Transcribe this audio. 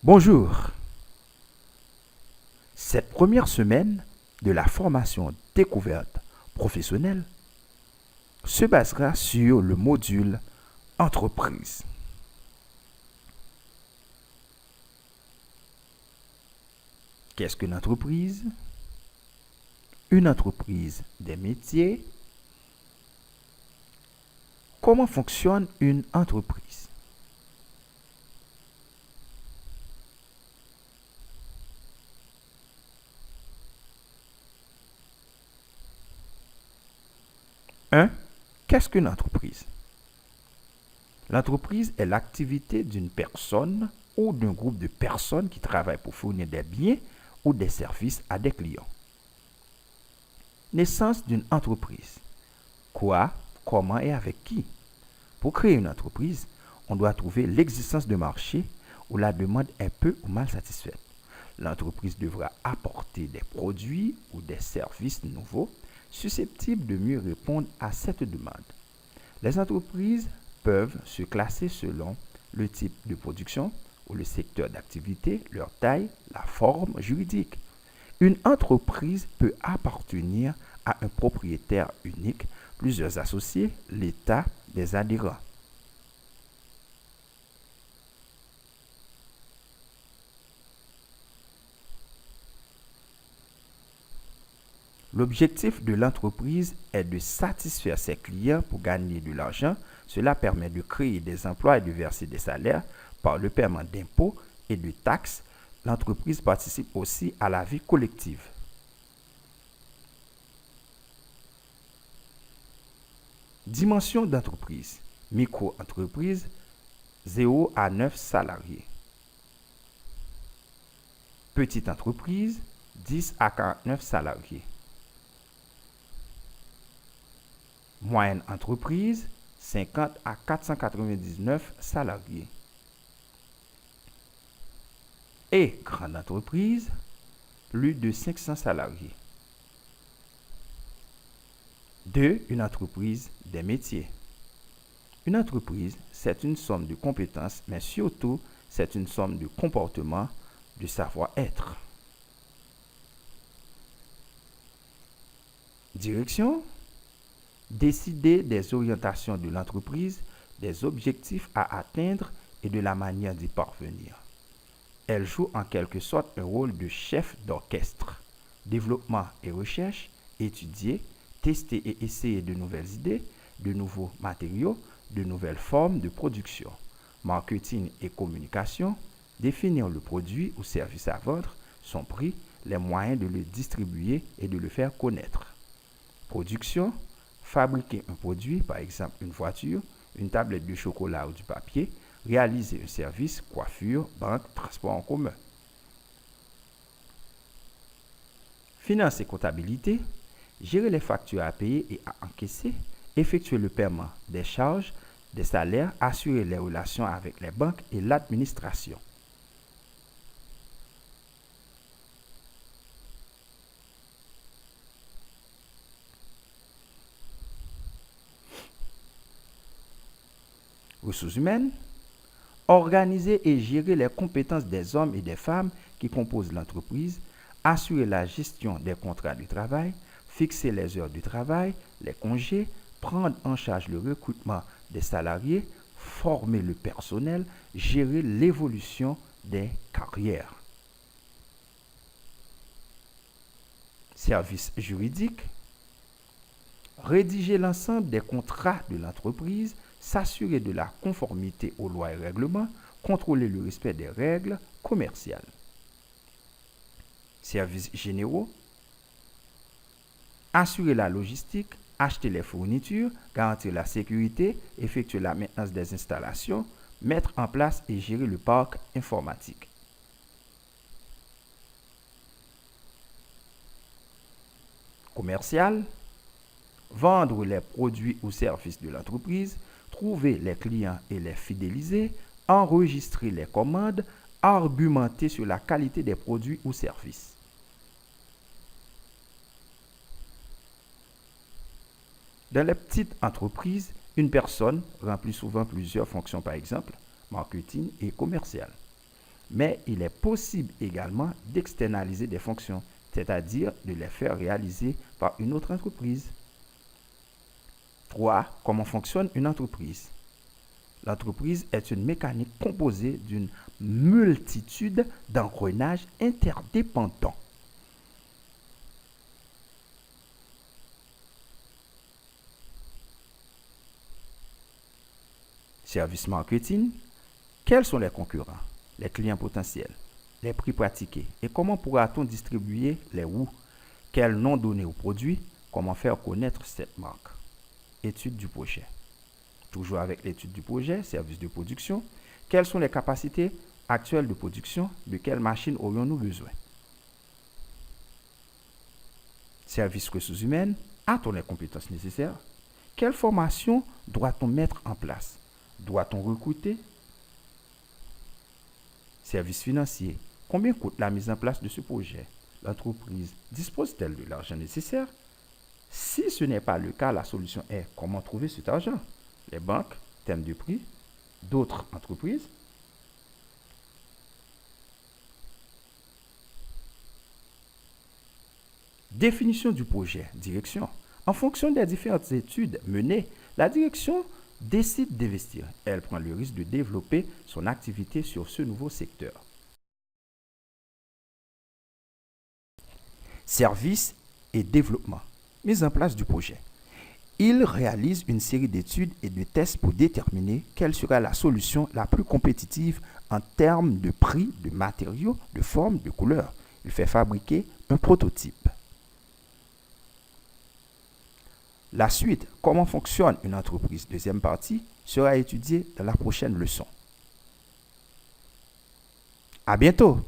Bonjour. Cette première semaine de la formation découverte professionnelle se basera sur le module entreprise. Qu'est-ce qu'une entreprise? Une entreprise des métiers. Comment fonctionne une entreprise? Un. Qu'est-ce qu'une entreprise? L'entreprise est l'activité d'une personne ou d'un groupe de personnes qui travaillent pour fournir des biens ou des services à des clients. Naissance d'une entreprise. Quoi, comment et avec qui? Pour créer une entreprise, on doit trouver l'existence de marché où la demande est peu ou mal satisfaite. L'entreprise devra apporter des produits ou des services nouveaux susceptibles de mieux répondre à cette demande. Les entreprises peuvent se classer selon le type de production ou le secteur d'activité, leur taille, la forme juridique. Une entreprise peut appartenir à un propriétaire unique, plusieurs associés, l'État, des adhérents. L'objectif de l'entreprise est de satisfaire ses clients pour gagner de l'argent. Cela permet de créer des emplois et de verser des salaires par le paiement d'impôts et de taxes. L'entreprise participe aussi à la vie collective. Dimension d'entreprise. Micro-entreprise, 0 à 9 salariés. Petite entreprise, 10 à 49 salariés. Moyenne entreprise, 50 à 499 salariés. Et grande entreprise, plus de 500 salariés. 2. Une entreprise des métiers. Une entreprise, c'est une somme de compétences, mais surtout, c'est une somme de comportements, de savoir-être. Direction. Décider des orientations de l'entreprise, des objectifs à atteindre et de la manière d'y parvenir. Elle joue en quelque sorte un rôle de chef d'orchestre. Développement et recherche, étudier, tester et essayer de nouvelles idées, de nouveaux matériaux, de nouvelles formes de production. Marketing et communication, définir le produit ou service à vendre, son prix, les moyens de le distribuer et de le faire connaître. Production, fabriquer un produit, par exemple une voiture, une tablette de chocolat ou du papier, réaliser un service, coiffure, banque, transport en commun. Finance et comptabilité, gérer les factures à payer et à encaisser, effectuer le paiement des charges, des salaires, assurer les relations avec les banques et l'administration. Ressources humaines, organiser et gérer les compétences des hommes et des femmes qui composent l'entreprise, assurer la gestion des contrats de travail, fixer les heures de travail, les congés, prendre en charge le recrutement des salariés, former le personnel, gérer l'évolution des carrières. Services juridiques, rédiger l'ensemble des contrats de l'entreprise, s'assurer de la conformité aux lois et règlements, contrôler le respect des règles commerciales. Services généraux, assurer la logistique, acheter les fournitures, garantir la sécurité, effectuer la maintenance des installations, mettre en place et gérer le parc informatique. Commercial, vendre les produits ou services de l'entreprise, trouver les clients et les fidéliser, enregistrer les commandes, argumenter sur la qualité des produits ou services. Dans les petites entreprises, une personne remplit souvent plusieurs fonctions, par exemple marketing et commercial. Mais il est possible également d'externaliser des fonctions, c'est-à-dire de les faire réaliser par une autre entreprise. 3. Comment fonctionne une entreprise? L'entreprise est une mécanique composée d'une multitude d'engrenages interdépendants. Service marketing. Quels sont les concurrents, les clients potentiels, les prix pratiqués et comment pourra-t-on distribuer les où? Quel nom donner au produit? Comment faire connaître cette marque? Étude du projet. Toujours avec l'étude du projet, service de production. Quelles sont les capacités actuelles de production? De quelles machines aurions-nous besoin? Service ressources humaines. A-t-on les compétences nécessaires? Quelle formation doit-on mettre en place? Doit-on recruter? Service financier. Combien coûte la mise en place de ce projet? L'entreprise dispose-t-elle de l'argent nécessaire? Si ce n'est pas le cas, la solution est comment trouver cet argent? Les banques, thème de prix, d'autres entreprises. Définition du projet, direction. En fonction des différentes études menées, la direction décide d'investir. Elle prend le risque de développer son activité sur ce nouveau secteur. Service et développement. Mise en place du projet. Il réalise une série d'études et de tests pour déterminer quelle sera la solution la plus compétitive en termes de prix, de matériaux, de forme, de couleur. Il fait fabriquer un prototype. La suite, comment fonctionne une entreprise, deuxième partie, sera étudiée dans la prochaine leçon. À bientôt!